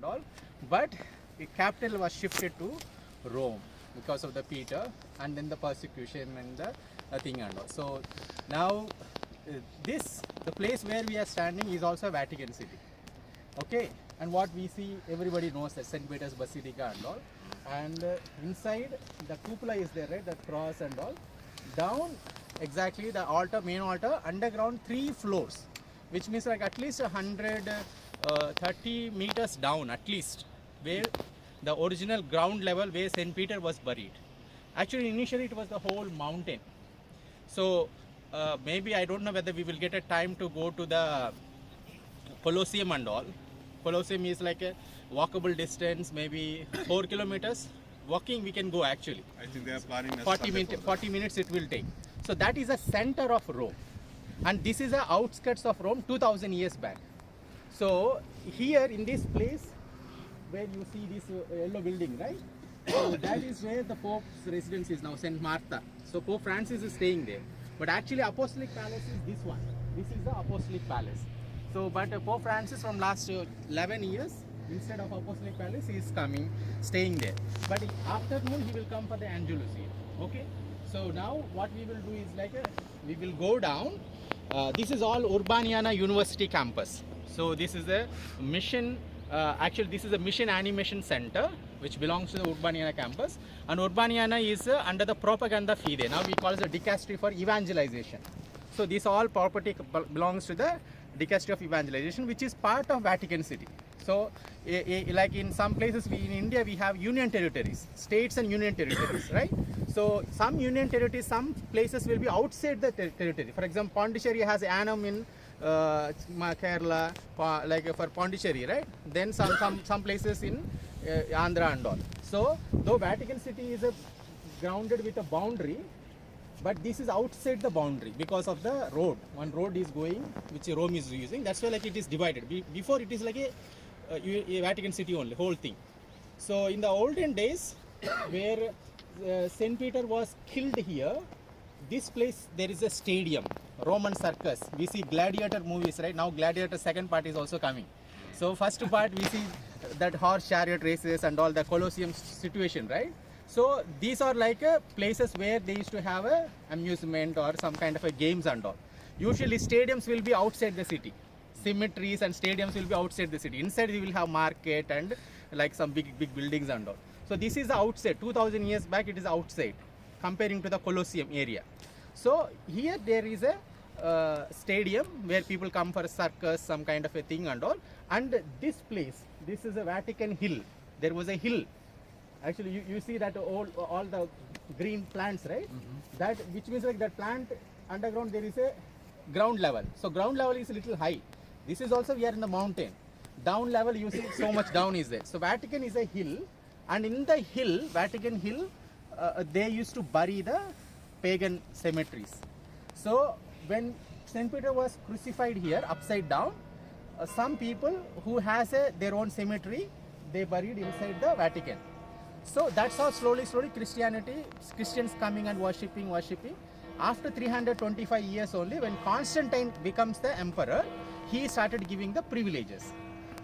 and all, but the capital was shifted to Rome because of the Peter and then the persecution and the thing and all. So now the place where we are standing is also Vatican City. Okay, and what we see, everybody knows that St. Peter's Basilica and all, and inside the cupola is there, right, the cross and all. Down exactly the altar, main altar, underground 3 floors, which means like at least 130 meters down at least, where the original ground level where St. Peter was buried. Actually initially it was the whole mountain. So maybe I don't know whether we will get a time to go to the Colosseum and all. Colosseum is like a walkable distance, maybe 4 kilometers. Walking we can go actually. I think they are planning 40 minutes it will take. So that is the center of Rome. And this is the outskirts of Rome 2000 years back. So here in this place where you see this yellow building, right? So that is where the Pope's residence is now, St. Martha. So Pope Francis is staying there. But actually Apostolic Palace is this one. This is the Apostolic Palace. So but Pope Francis from last 11 years, instead of Apostolic Palace, he is coming, staying there. But afternoon he will come for the Angelus here. Okay? So now what we will do is like we will go down. This is all Urbaniana University campus. So this is a mission, actually this is a mission animation center which belongs to the Urbaniana campus, and Urbaniana is under the Propaganda Fide. Now we call it the Dicastery for Evangelization. So this all property belongs to the Dicastery of Evangelization, which is part of Vatican City. So like in some places in India we have union territories, states and union territories, right? So some union territories, some places will be outside the territory. For example, Pondicherry has Annam in Kerala, like for Pondicherry, right? Then some places in Andhra and all. So though Vatican City is grounded with a boundary, but this is outside the boundary because of the road. One road is going, which Rome is using. That's why like it is divided. Before it is like a Vatican City only, whole thing. So in the olden days, where St. Peter was killed here, this place there is a stadium, Roman circus. We see gladiator movies, right? Now gladiator second part is also coming. So first part we see that horse chariot races and all the Colosseum situation, right? So these are like places where they used to have a amusement or some kind of a games and all. Usually stadiums will be outside the city. Cemeteries and stadiums will be outside the city. Inside we will have market and like some big buildings and all. So this is the outside. 2000 years back it is outside comparing to the Colosseum area. So here there is a stadium where people come for a circus, some kind of a thing and all. And this place, this is a Vatican Hill. There was a hill. Actually, you see that all the green plants, right? Mm-hmm. That which means like that plant underground there is a ground level. So ground level is a little high. This is also we are in the mountain. Down level you see so much down is there. So Vatican is a hill, and in the hill, Vatican Hill, they used to bury the pagan cemeteries. So when St. Peter was crucified here upside down, some people who has their own cemetery, they buried inside the Vatican. So that's how slowly Christians coming and worshipping. After 325 years only, when Constantine becomes the emperor, he started giving the privileges.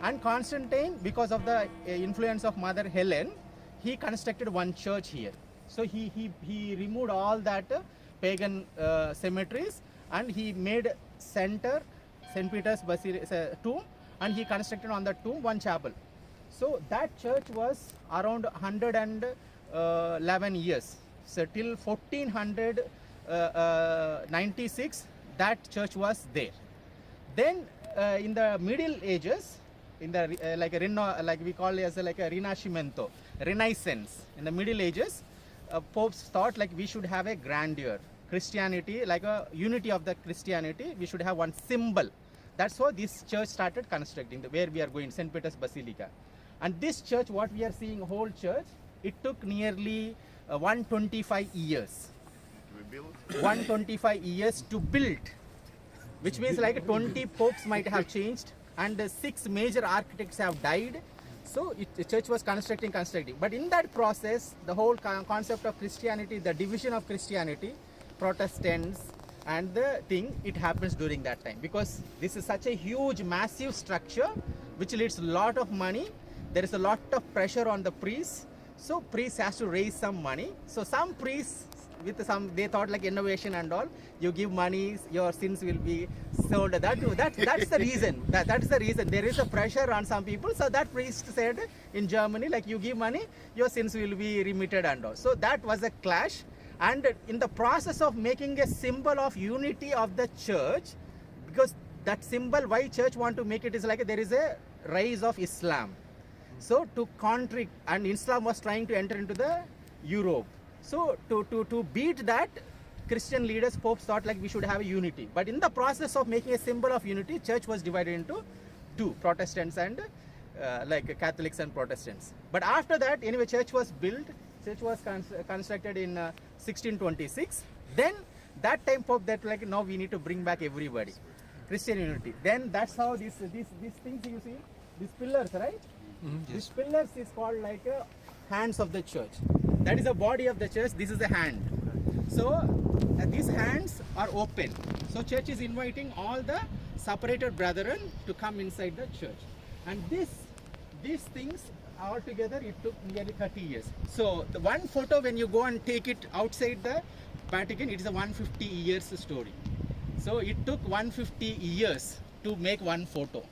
And Constantine, because of the influence of Mother Helen, he constructed one church here. So he removed all that pagan cemeteries, and he made center St. Peter's Basilica tomb, and he constructed on that tomb one chapel. So that church was around 111 years. So till 1496, that church was there. Then in the Middle Ages, in the like we call it as like a Rinascimento, Renaissance. In the Middle Ages, popes thought like we should have a grandeur, Christianity, like a unity of the Christianity. We should have one symbol. That's why this church started constructing. Where we are going, St. Peter's Basilica. And this church, what we are seeing, whole church, it took nearly 125 years. To be built? 125 years to build, which means like 20 popes might have changed, and 6 major architects have died. So the church was constructing. But in that process, the whole concept of Christianity, the division of Christianity, Protestants, and the thing, it happens during that time, because this is such a huge, massive structure which needs a lot of money. there is a lot of pressure on the priests. So priest has to raise some money. So some priests with some, they thought like innovation and all, you give money, your sins will be sold. That's the reason. That is the reason. There is a pressure on some people. So that priest said in Germany, like you give money, your sins will be remitted and all. So that was a clash. And in the process of making a symbol of unity of the church, because that symbol, why church want to make it is like there is a rise of Islam. So to contract, and Islam was trying to enter into the Europe. So to beat that, Christian leaders, popes thought like we should have a unity. But in the process of making a symbol of unity, church was divided into two, Protestants and like Catholics and Protestants. But after that, anyway, church was built. Church was constructed in 1626. Then that time pope that like now we need to bring back everybody, Christian unity. Then that's how these things you see, these pillars, right? Yes. These pillars is called like hands of the church. That is the body of the church. This is the hand. So these hands are open. So church is inviting all the separated brethren to come inside the church. And these things altogether it took nearly 30 years. So the one photo, when you go and take it outside the Vatican, it is a 150 years story. So it took 150 years to make one photo.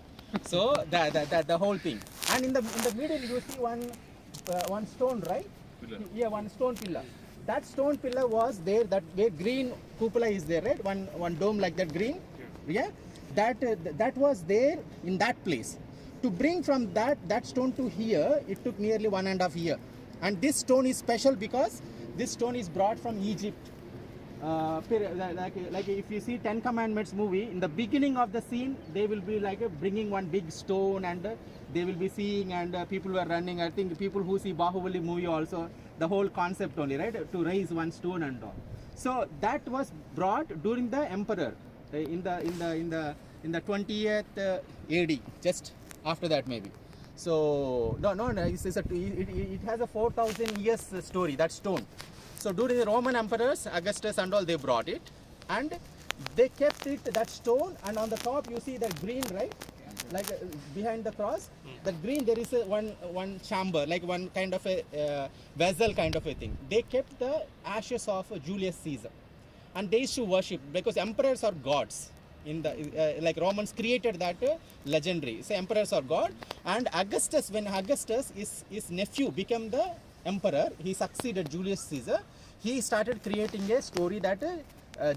So the whole thing. And in the middle you see one stone, right? Pillar. Yeah, one stone pillar. That stone pillar was there. That where green cupola is there, right? One dome like that green. Yeah. That was there in that place. To bring from that stone to here, it took nearly 1.5 years. And this stone is special because this stone is brought from Egypt. Like if you see 10 Commandments movie, in the beginning of the scene, they will be like bringing one big stone and they will be seeing, and people were running. I think people who see Bahubali movie also, the whole concept only, right? To raise one stone and all. So that was brought during the emperor in the 20th AD, just after that maybe. So no, it has a 4,000 years story, that stone. So during the Roman emperors, Augustus and all, they brought it, and they kept it, that stone, and on the top you see that green, right? Like behind the cross, that green, there is a one chamber, like one kind of a vessel kind of a thing. They kept the ashes of Julius Caesar, and they used to worship, because emperors are gods. In the like Romans created that legendary. So emperors are god, and Augustus, when Augustus his nephew became the emperor, he succeeded Julius Caesar. He started creating a story that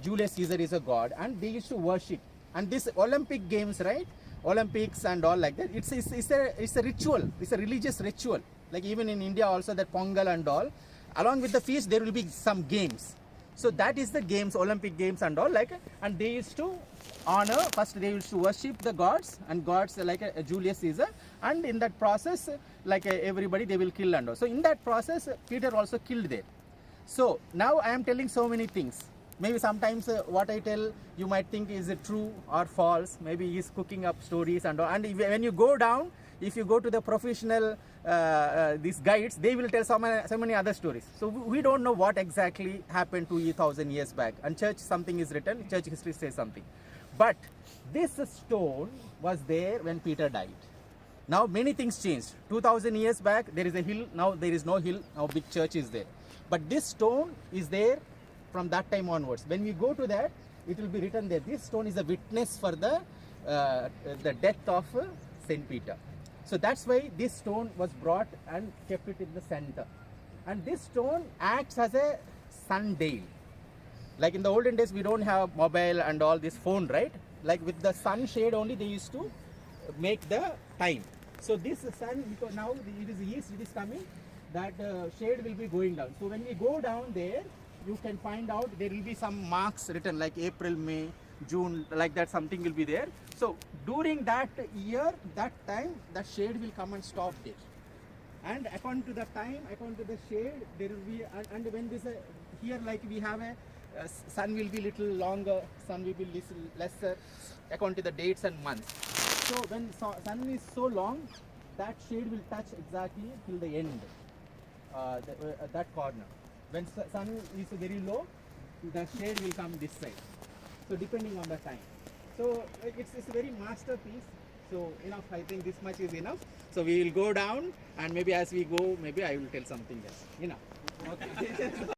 Julius Caesar is a god, and they used to worship. And this Olympic games, right? Olympics and all like that. It's a ritual. It's a religious ritual. Like even in India also, that Pongal and all. Along with the feast, there will be some games. So that is the games, Olympic games and all, like, and they used to honor, first they used to worship the gods, and gods like Julius Caesar, and in that process, like everybody they will kill and all. So in that process, Peter also killed there. So now I am telling so many things. Maybe sometimes what I tell, you might think is it true or false. Maybe he is cooking up stories and all. And when you go down, if you go to the professional these guides, they will tell so many other stories. So we don't know what exactly happened 2,000 years back. And church, something is written, church history says something. But this stone was there when Peter died. Now many things changed. 2,000 years back, there is a hill. Now there is no hill. Now big church is there. But this stone is there from that time onwards. When we go to that, it will be written there. This stone is a witness for the death of St. Peter. So that's why this stone was brought and kept it in the center. And this stone acts as a sundial. Like in the olden days, we don't have mobile and all this phone, right? Like with the sunshade only, they used to make the time. So this sun, because now it is east, it is coming, that shade will be going down. So when we go down there, you can find out there will be some marks written like April, May, June, like that something will be there. So during that year, that time, that shade will come and stop there. And according to the time, according to the shade, there will be, and when this here, like we have a sun will be little longer, sun will be little lesser, according to the dates and months. So when sun is so long, that shade will touch exactly till the end, that corner. When sun is very low, the shade will come this side. So depending on the time. So it's a very masterpiece. So enough, I think this much is enough. So we will go down, and maybe as we go, maybe I will tell something else.